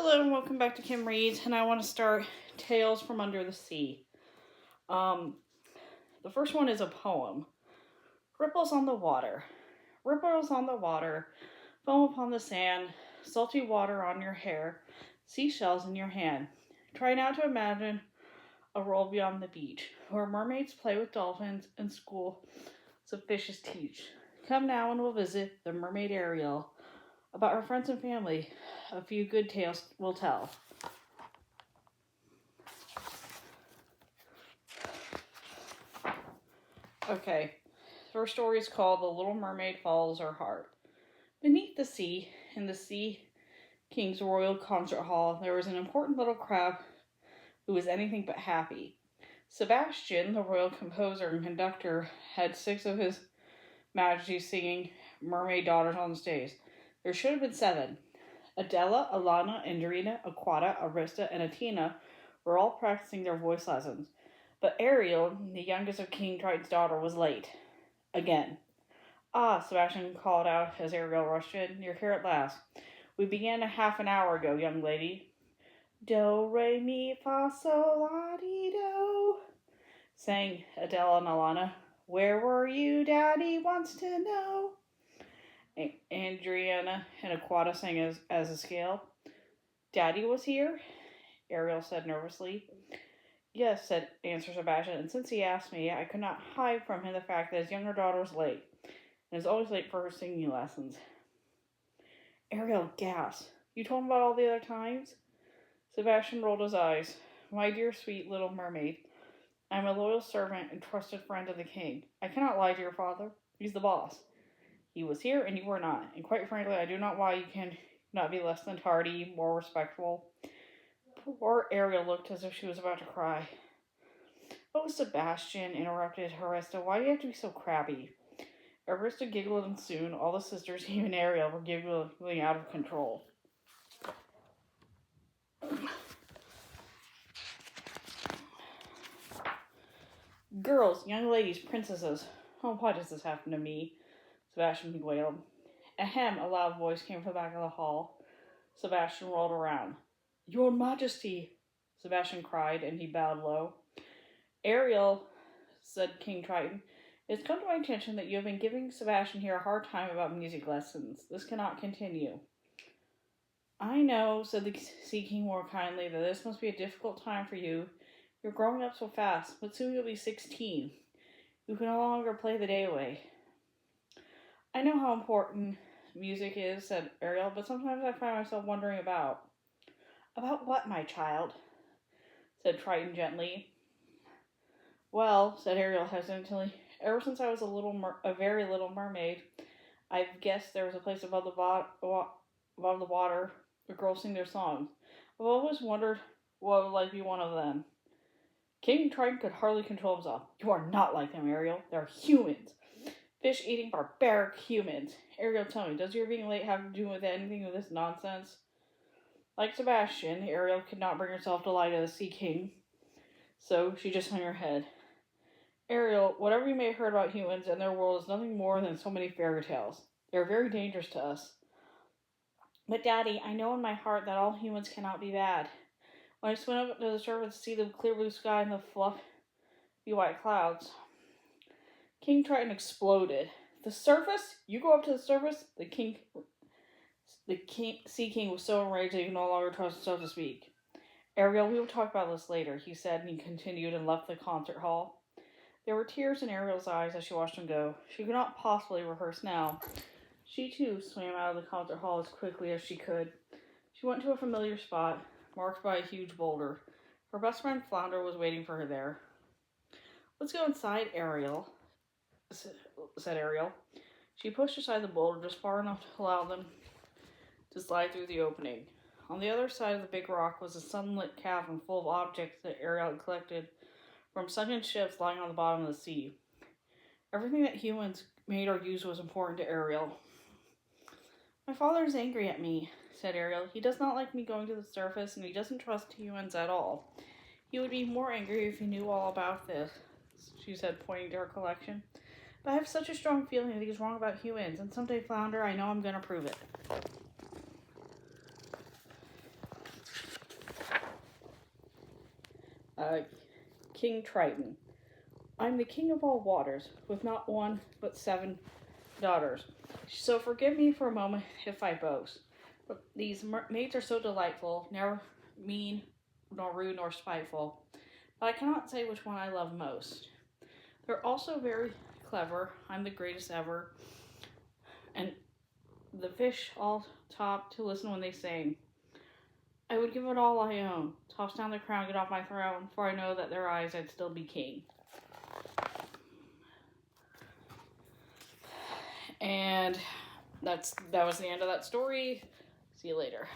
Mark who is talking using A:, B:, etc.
A: Hello and welcome back to Kim Reads, and I want to start Tales from Under the Sea. The first one is a poem. Ripples on the water. Ripples on the water, foam upon the sand, salty water on your hair, seashells in your hand. Try now to imagine a world beyond the beach, where mermaids play with dolphins and schools of fishes teach. Come now and we'll visit the mermaid Ariel. About her friends and family, a few good tales will tell. Okay, first story is called The Little Mermaid Follows Her Heart. Beneath the sea, in the Sea King's royal concert hall, there was an important little crab who was anything but happy. Sebastian, the royal composer and conductor, had 6 of his Majesty singing mermaid daughters on the stage. There should have been 7. Adela, Alana, Andrina, Aquata, Arista, and Atina were all practicing their voice lessons. But Ariel, the youngest of King Triton's daughter, was late. Again. Ah, Sebastian called out as Ariel rushed in. You're here at last. We began a half an hour ago, young lady. Do, re, mi, fa, sol, la, di, do, sang Adela and Alana. Where were you? Daddy wants to know. Adriana and Aquata sang as a scale. Daddy was here? Ariel said nervously. Yes, answered Sebastian, and since he asked me, I could not hide from him the fact that his younger daughter was late, and is always late for her singing lessons. Ariel gasped. You told him about all the other times? Sebastian rolled his eyes. My dear sweet little mermaid, I am a loyal servant and trusted friend of the king. I cannot lie to your father. He's the boss. He was here and you were not, and quite frankly, I do not why you can not be less than tardy, more respectful. Poor Ariel looked as if she was about to cry. Oh, Sebastian, interrupted Arista, why do you have to be so crabby? Arista giggled, and soon all the sisters, even Ariel, were giggling out of control. Girls, young ladies, princesses, oh, why does this happen to me? Sebastian wailed. Ahem, a loud voice came from the back of the hall. Sebastian rolled around. Your Majesty, Sebastian cried, and he bowed low. Ariel, said King Triton, it's come to my attention that you have been giving Sebastian here a hard time about music lessons. This cannot continue. I know, said the Sea King more kindly, that this must be a difficult time for you. You're growing up so fast, but soon you'll be 16. You can no longer play the day away. I know how important music is, said Ariel, but sometimes I find myself wondering about. About what, my child? Said Triton gently. Well, said Ariel hesitantly, ever since I was a very little mermaid, I've guessed there was a place above the water where girls sing their songs. I've always wondered what it would like to be one of them. King Triton could hardly control himself. You are not like them, Ariel. They're humans. Fish-eating, barbaric humans. Ariel, tell me, does your being late have to do with anything with this nonsense? Like Sebastian, Ariel could not bring herself to lie to the Sea King, so she just hung her head. Ariel, whatever you may have heard about humans and their world is nothing more than so many fairy tales. They are very dangerous to us. But, Daddy, I know in my heart that all humans cannot be bad. When I swim up to the surface to see the clear blue sky and the fluffy white clouds, King Triton exploded. The surface? You go up to the surface? The Sea King was so enraged that he could no longer trust himself to speak. Ariel, we will talk about this later, he said, and he continued and left the concert hall. There were tears in Ariel's eyes as she watched him go. She could not possibly rehearse now. She, too, swam out of the concert hall as quickly as she could. She went to a familiar spot, marked by a huge boulder. Her best friend Flounder was waiting for her there. Let's go inside, Ariel, said Ariel. She pushed aside the boulder just far enough to allow them to slide through the opening. On the other side of the big rock was a sunlit cavern full of objects that Ariel had collected from sunken ships lying on the bottom of the sea. Everything that humans made or used was important to Ariel. My father is angry at me, said Ariel. He does not like me going to the surface, and he doesn't trust humans at all. He would be more angry if he knew all about this, she said, pointing to her collection. But I have such a strong feeling that he's wrong about humans, and someday, Flounder, I know I'm going to prove it. King Triton. I'm the king of all waters, with not one but 7 daughters. So forgive me for a moment if I boast. But these maids are so delightful, never mean, nor rude, nor spiteful. But I cannot say which one I love most. They're also very clever. I'm the greatest ever. And the fish all top to listen when they sing. I would give it all I own. Toss down the crown, get off my throne, for I know that their eyes I'd still be king. And that was the end of that story. See you later.